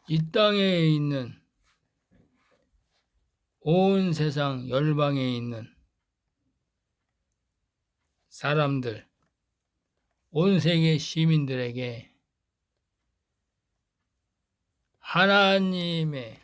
이 땅에 있는 온 세상 열방에 있는 사람들, 온 세계 시민들에게 하나님의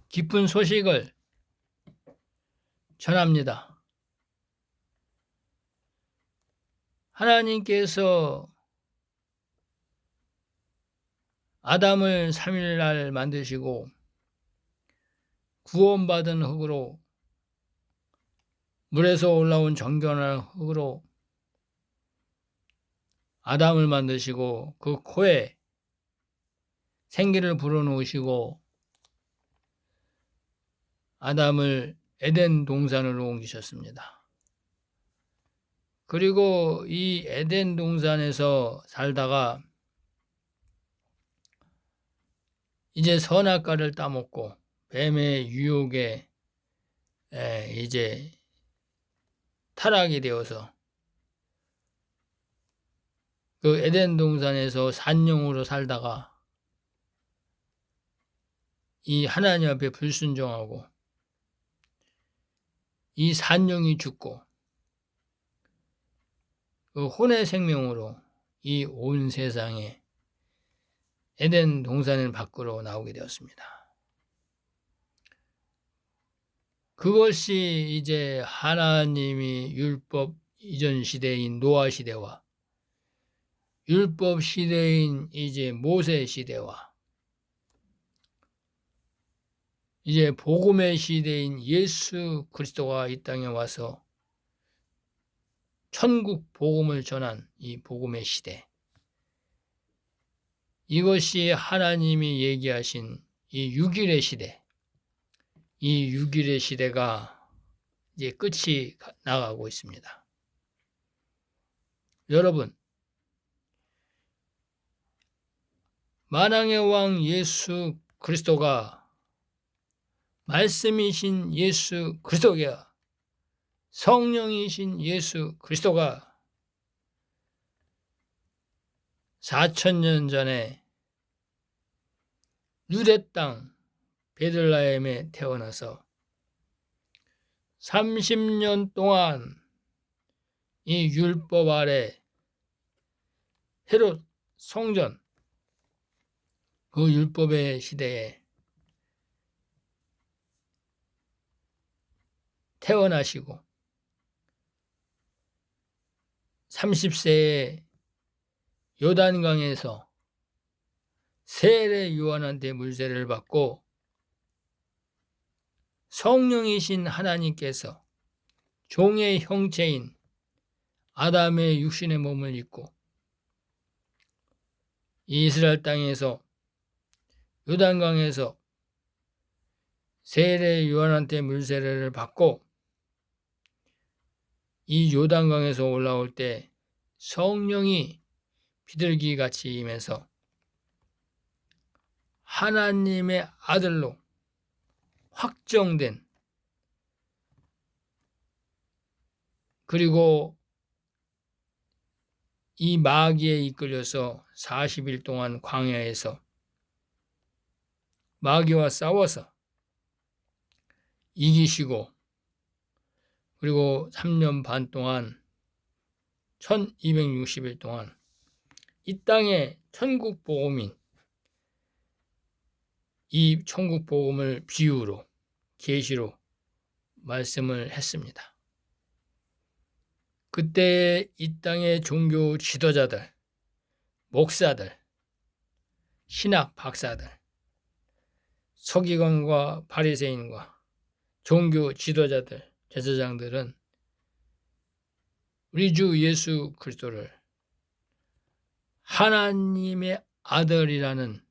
기쁜 소식을 전합니다. 하나님께서 아담을 3일날 만드시고 구원받은 흙으로, 물에서 올라온 정결한 흙으로 아담을 만드시고 그 코에 생기를 불어넣으시고 아담을 에덴 동산으로 옮기셨습니다. 그리고 이 에덴 동산에서 살다가 이제 선악과를 따먹고 뱀의 유혹에 이제 타락이 되어서 그 에덴 동산에서 산용으로 살다가 이 하나님 앞에 불순종하고 이 산용이 죽고 그 혼의 생명으로 이 온 세상에 에덴 동산 밖으로 나오게 되었습니다. 그것이 이제 하나님이 율법 이전 시대인 노아 시대와 율법 시대인 이제 모세 시대와 이제 복음의 시대인 예수 그리스도가 이 땅에 와서 천국 복음을 전한 이 복음의 시대, 이것이 하나님이 얘기하신 이 6일의 시대, 이 6일의 시대가 이제 끝이 나가고 있습니다. 여러분, 만왕의 왕 예수 그리스도가 말씀이신 예수 그리스도가 성령이신 예수 그리스도가 4000년 전에 유대 땅 베들레헴에 태어나서 30년 동안 이 율법 아래 헤롯 성전 그 율법의 시대에 태어나시고 30세에 요단강에서 세례 요한한테 물세례를 받고 성령이신 하나님께서 종의 형체인 아담의 육신의 몸을 입고 이스라엘 땅에서 요단강에서 세례 요한한테 물세례를 받고 이 요단강에서 올라올 때 성령이 비둘기같이 임해서 하나님의 아들로 확정된, 그리고 이 마귀에 이끌려서 40일 동안 광야에서 마귀와 싸워서 이기시고, 그리고 3년 반 동안 1260일 동안 이 땅에 천국 복음인 이 천국 복음을 비유로 계시로 말씀을 했습니다. 그때 이 땅의 종교 지도자들, 목사들, 신학 박사들, 서기관과 바리새인과 종교 지도자들, 제사장들은 우리 주 예수 그리스도를 하나님의 아들이라는,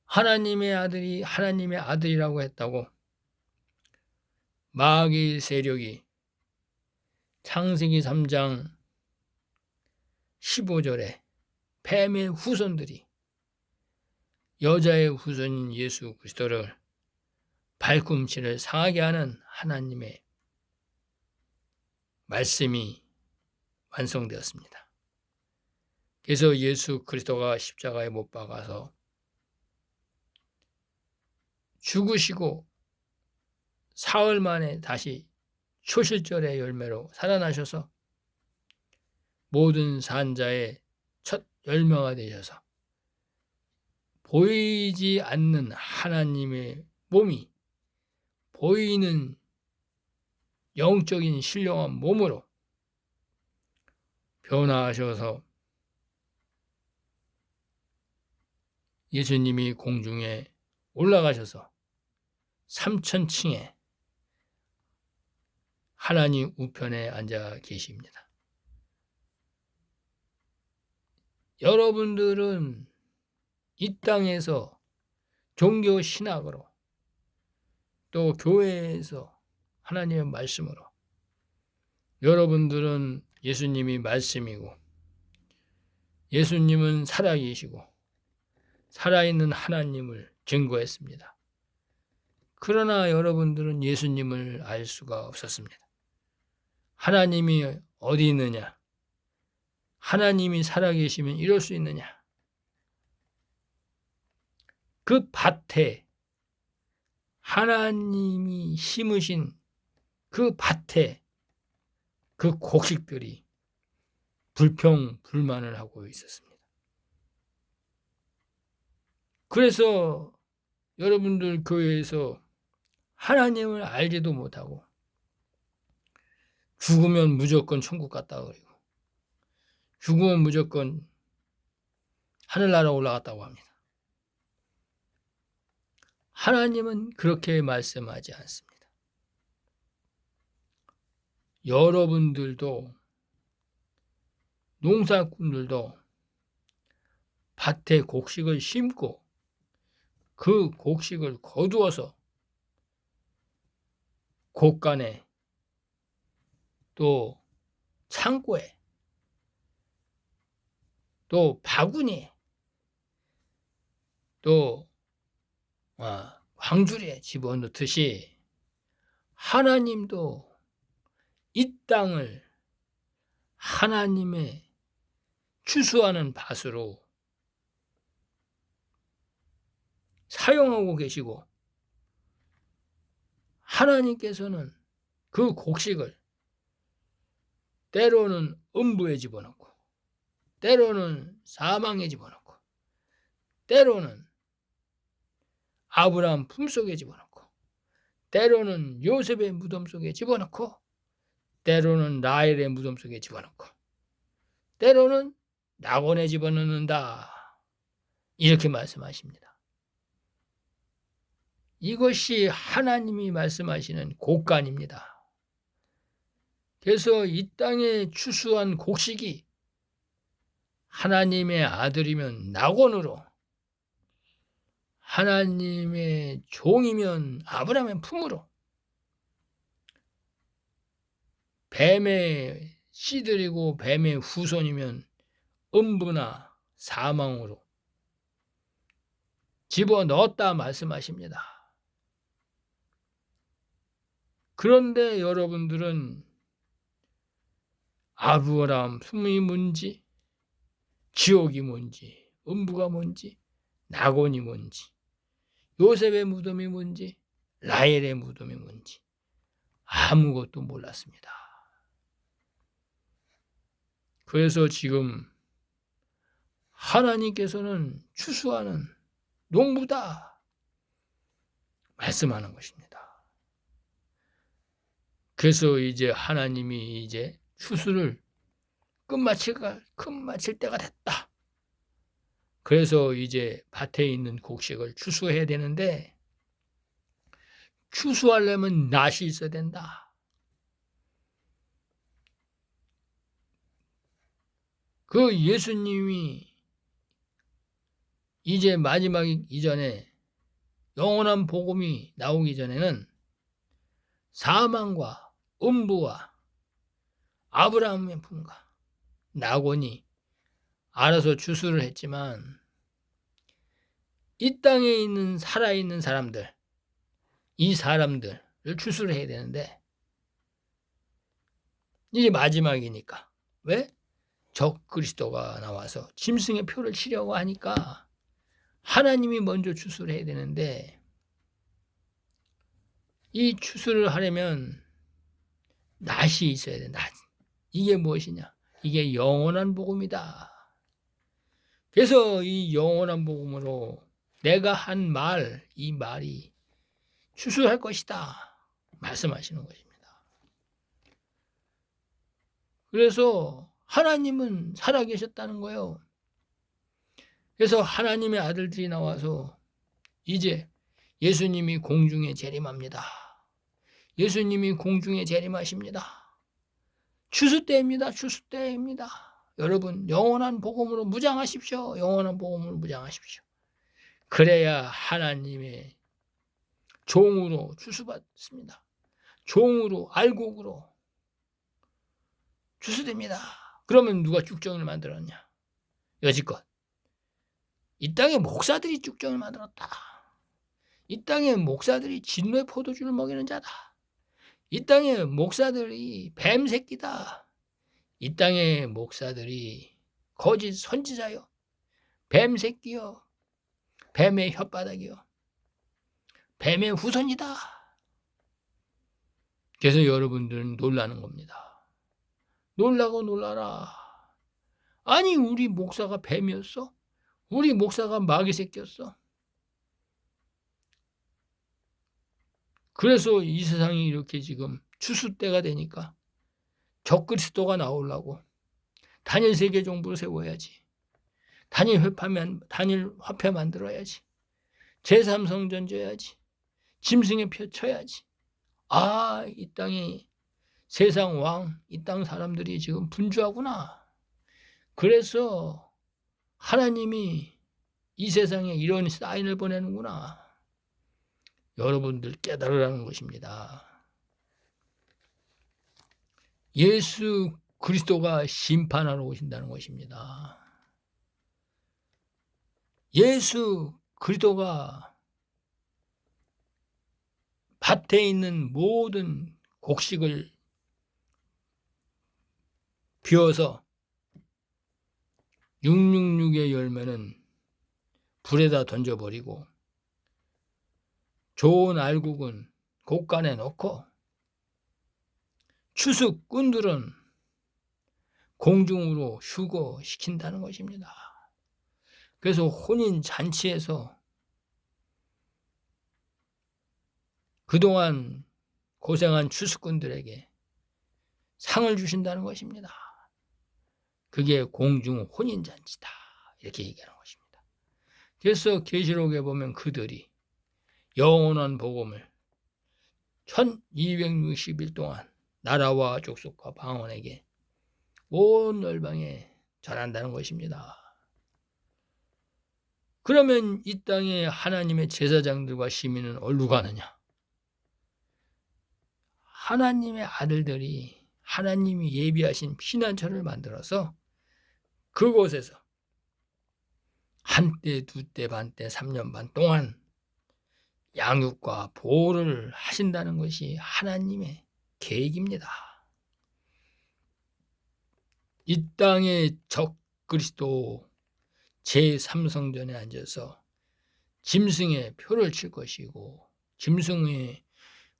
하나님의 아들이 하나님의 아들이라고 했다고 마귀 세력이 창세기 3장 15절에 뱀의 후손들이 여자의 후손인 예수 그리스도를 발꿈치를 상하게 하는 하나님의 말씀이 완성되었습니다. 그래서 예수 그리스도가 십자가에 못 박아서 죽으시고 사흘 만에 다시 초실절의 열매로 살아나셔서 모든 산자의 첫 열매가 되셔서 보이지 않는 하나님의 몸이 보이는 영적인 신령한 몸으로 변화하셔서 예수님이 공중에 올라가셔서 삼천층에 하나님 우편에 앉아 계십니다. 여러분들은 이 땅에서 종교 신학으로 또 교회에서 하나님의 말씀으로 여러분들은 예수님이 말씀이고 예수님은 살아계시고 살아있는 하나님을 증거했습니다. 그러나 여러분들은 예수님을 알 수가 없었습니다. 하나님이 어디 있느냐? 하나님이 살아계시면 이럴 수 있느냐? 그 밭에 하나님이 심으신 그 밭에 그 곡식들이 불평불만을 하고 있었습니다. 그래서 여러분들 교회에서 하나님을 알지도 못하고 죽으면 무조건 천국 갔다 그러고 죽으면 무조건 하늘나라 올라갔다고 합니다. 하나님은 그렇게 말씀하지 않습니다. 여러분들도 농사꾼들도 밭에 곡식을 심고 그 곡식을 거두어서 곳간에 또 창고에 또 바구니에 또 광주리에 집어넣듯이 하나님도 이 땅을 하나님의 추수하는 밭으로 사용하고 계시고 하나님께서는 그 곡식을 때로는 음부에 집어넣고 때로는 사망에 집어넣고 때로는 아브라함 품속에 집어넣고 때로는 요셉의 무덤 속에 집어넣고 때로는 라헬의 무덤 속에 집어넣고 때로는 낙원에 집어넣는다. 이렇게 말씀하십니다. 이것이 하나님이 말씀하시는 곡간입니다. 그래서 이 땅에 추수한 곡식이 하나님의 아들이면 낙원으로 하나님의 종이면 아브라함의 품으로 뱀의 씨들이고 뱀의 후손이면 음부나 사망으로 집어넣었다 말씀하십니다. 그런데 여러분들은 아브라함 품이 뭔지 지옥이 뭔지 음부가 뭔지 낙원이 뭔지 요셉의 무덤이 뭔지 라헬의 무덤이 뭔지 아무것도 몰랐습니다. 그래서 지금 하나님께서는 추수하는 농부다 말씀하는 것입니다. 그래서 이제 하나님이 이제 추수를 끝마칠 때가 됐다. 그래서 이제 밭에 있는 곡식을 추수해야 되는데 추수하려면 낫이 있어야 된다. 그 예수님이 이제 마지막 이전에 영원한 복음이 나오기 전에는 사망과 음부와 아브라함의 품과 낙원이 알아서 추수를 했지만 이 땅에 있는 살아있는 사람들, 이 사람들을 추수를 해야 되는데 이제 마지막이니까 왜? 적 그리스도가 나와서 짐승의 표를 치려고 하니까 하나님이 먼저 추수를 해야 되는데, 이 추수를 하려면 낫이 있어야 돼. 낫. 이게 무엇이냐? 이게 영원한 복음이다. 그래서 이 영원한 복음으로 내가 한 말, 이 말이 추수할 것이다 말씀하시는 것입니다. 그래서 하나님은 살아계셨다는 거예요. 그래서 하나님의 아들들이 나와서 이제 예수님이 공중에 재림합니다. 예수님이 공중에 재림하십니다. 추수 때입니다. 추수 때입니다. 여러분, 영원한 복음으로 무장하십시오. 영원한 복음으로 무장하십시오. 그래야 하나님의 종으로 추수받습니다. 종으로, 알곡으로 추수됩니다. 그러면 누가 쭉정을 만들었냐? 여지껏 이 땅의 목사들이 쭉정을 만들었다. 이 땅의 목사들이 진노의 포도주를 먹이는 자다. 이 땅의 목사들이 뱀 새끼다. 이 땅의 목사들이 거짓 선지자요, 뱀 새끼요, 뱀의 혓바닥이요, 뱀의 후손이다. 그래서 여러분들은 놀라는 겁니다. 놀라고 놀라라. 아니, 우리 목사가 뱀이었어? 우리 목사가 마귀 새끼였어? 그래서 이 세상이 이렇게 지금 추수 때가 되니까 적그리스도가 나오려고 단일 세계 정부를 세워야지. 단일 화폐 만들어야지. 제3성전 줘야지. 짐승의 표 쳐야지. 아, 이 땅에 세상 왕, 이 땅 사람들이 지금 분주하구나. 그래서 하나님이 이 세상에 이런 사인을 보내는구나. 여러분들 깨달으라는 것입니다. 예수 그리스도가 심판하러 오신다는 것입니다. 예수 그리스도가 밭에 있는 모든 곡식을 비워서 666의 열매는 불에다 던져버리고 좋은 알곡은 곡간에 넣고 추수꾼들은 공중으로 휴거시킨다는 것입니다. 그래서 혼인 잔치에서 그동안 고생한 추수꾼들에게 상을 주신다는 것입니다. 그게 공중 혼인 잔치다. 이렇게 얘기하는 것입니다. 그래서 계시록에 보면 그들이 영원한 복음을 1260일 동안 나라와 족속과 방언에게 온 열방에 전한다는 것입니다. 그러면 이 땅에 하나님의 제사장들과 시민은 어디로 가느냐? 하나님의 아들들이 하나님이 예비하신 피난처를 만들어서 그곳에서 한때, 두때, 반때, 3년 반 동안 양육과 보호를 하신다는 것이 하나님의 계획입니다. 이 땅의 적 그리스도 제3성전에 앉아서 짐승의 표를 칠 것이고 짐승의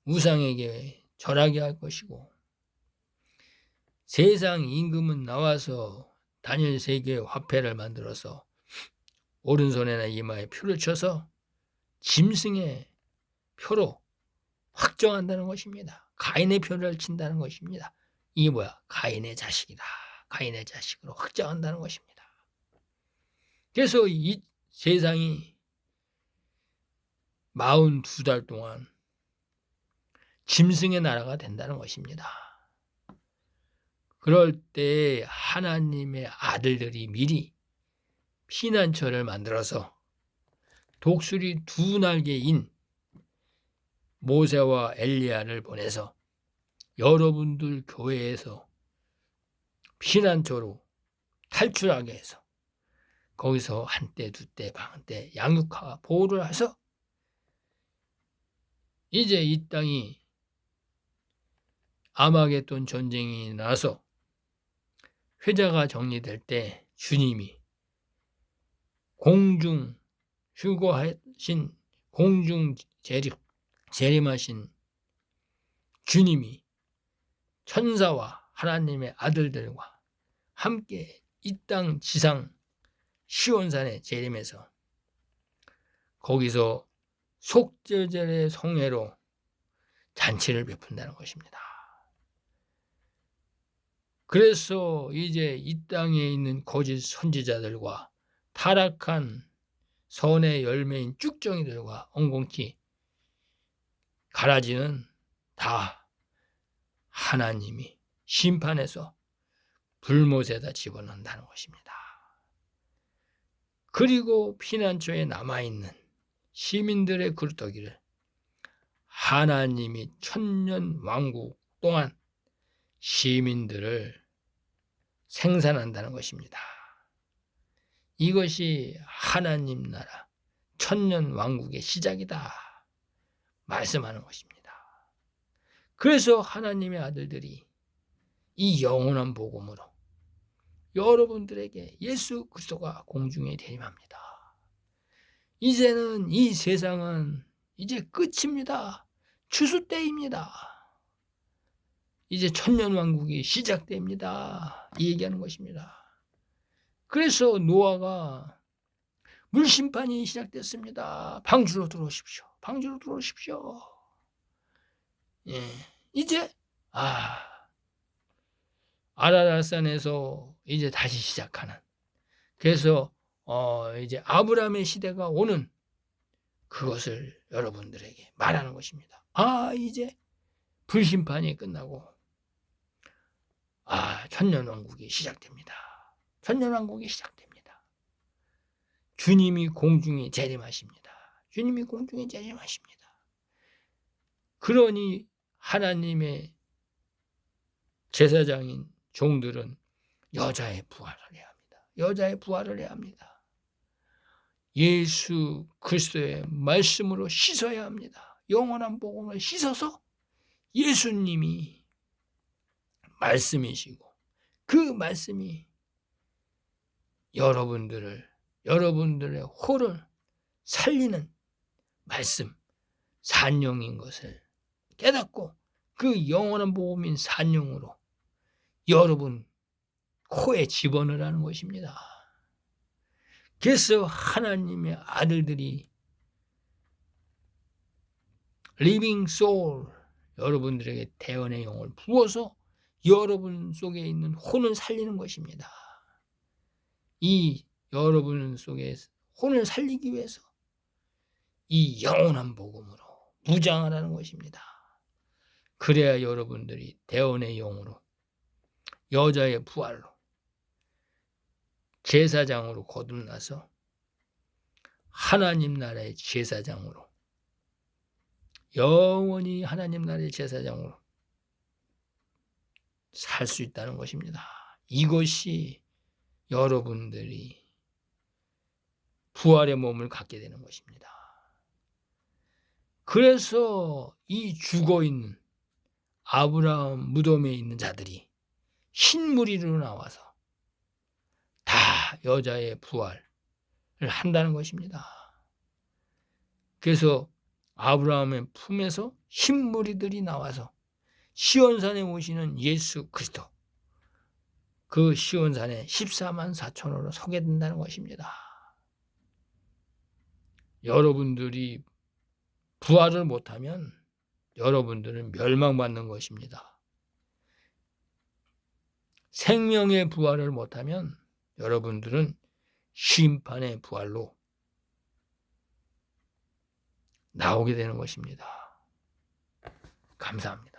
우상에게 절하게 할 것이고 세상 임금은 나와서 단일 세계의 화폐를 만들어서 오른손에나 이마에 표를 쳐서 짐승의 표로 확정한다는 것입니다. 가인의 표를 친다는 것입니다. 이게 뭐야? 가인의 자식이다. 가인의 자식으로 확정한다는 것입니다. 그래서 이 세상이 42달 동안 짐승의 나라가 된다는 것입니다. 그럴 때 하나님의 아들들이 미리 피난처를 만들어서 독수리 2날개인 모세와 엘리야를 보내서 여러분들 교회에서 피난처로 탈출하게 해서 거기서 한때, 두때, 반때 양육하고 보호를 해서 이제 이 땅이 아마겟돈 전쟁이 나서 회자가 정리될 때 주님이 공중 휴거하신 공중 재림하신 주님이 천사와 하나님의 아들들과 함께 이 땅 지상 시온산에 재림해서 거기서 속죄절의 성회로 잔치를 베푼다는 것입니다. 그래서 이제 이 땅에 있는 거짓 선지자들과 타락한 선의 열매인 쭉정이들과 엉겅퀴 가라지는 다 하나님이 심판해서 불못에다 집어넣는다는 것입니다. 그리고 피난처에 남아있는 시민들의 굴뚝이를 하나님이 천년 왕국 동안 시민들을 생산한다는 것입니다. 이것이 하나님 나라 천년 왕국의 시작이다 말씀하는 것입니다. 그래서 하나님의 아들들이 이 영원한 복음으로 여러분들에게 예수 그리스도가 공중에 대림합니다. 이제는 이 세상은 이제 끝입니다. 추수 때입니다. 이제 천년왕국이 시작됩니다. 이 얘기하는 것입니다. 그래서 노아가 물심판이 시작됐습니다. 방주로 들어오십시오. 방주로 들어오십시오. 예, 이제 아라랏산에서 이제 다시 시작하는, 그래서 이제 아브라함의 시대가 오는 그것을 여러분들에게 말하는 것입니다. 이제 불심판이 끝나고 천년왕국이 시작됩니다. 천년왕국이 시작됩니다. 주님이 공중에 재림하십니다. 주님이 공중에 재림하십니다. 그러니 하나님의 제사장인 종들은 여자의 부활을 해야 합니다. 여자의 부활을 해야 합니다. 예수 그리스도의 말씀으로 씻어야 합니다. 영원한 복음을 씻어서 예수님이 말씀이시고 그 말씀이 여러분들의 호를 살리는 말씀, 산영인 것을 깨닫고 그 영원한 복음인 산영으로 여러분 코에 집어넣으라는 것입니다. 그래서 하나님의 아들들이 리빙 소울, 여러분들에게 대언의 영을 부어서 여러분 속에 있는 혼을 살리는 것입니다. 이 여러분 속에 혼을 살리기 위해서 이 영원한 복음으로 무장하라는 것입니다. 그래야 여러분들이 대언의 영으로 여자의 부활로 제사장으로 거듭나서 하나님 나라의 제사장으로 영원히 하나님 나라의 제사장으로 살 수 있다는 것입니다. 이것이 여러분들이 부활의 몸을 갖게 되는 것입니다. 그래서 이 죽어있는 아브라함 무덤에 있는 자들이 흰무리로 나와서 다 여자의 부활을 한다는 것입니다. 그래서 아브라함의 품에서 흰무리들이 나와서 시온산에 오시는 예수 그리스도, 그 시온산에 14만 4천으로 서게 된다는 것입니다. 여러분들이 부활을 못하면 여러분들은 멸망받는 것입니다. 생명의 부활을 못하면 여러분들은 심판의 부활로 나오게 되는 것입니다. 감사합니다.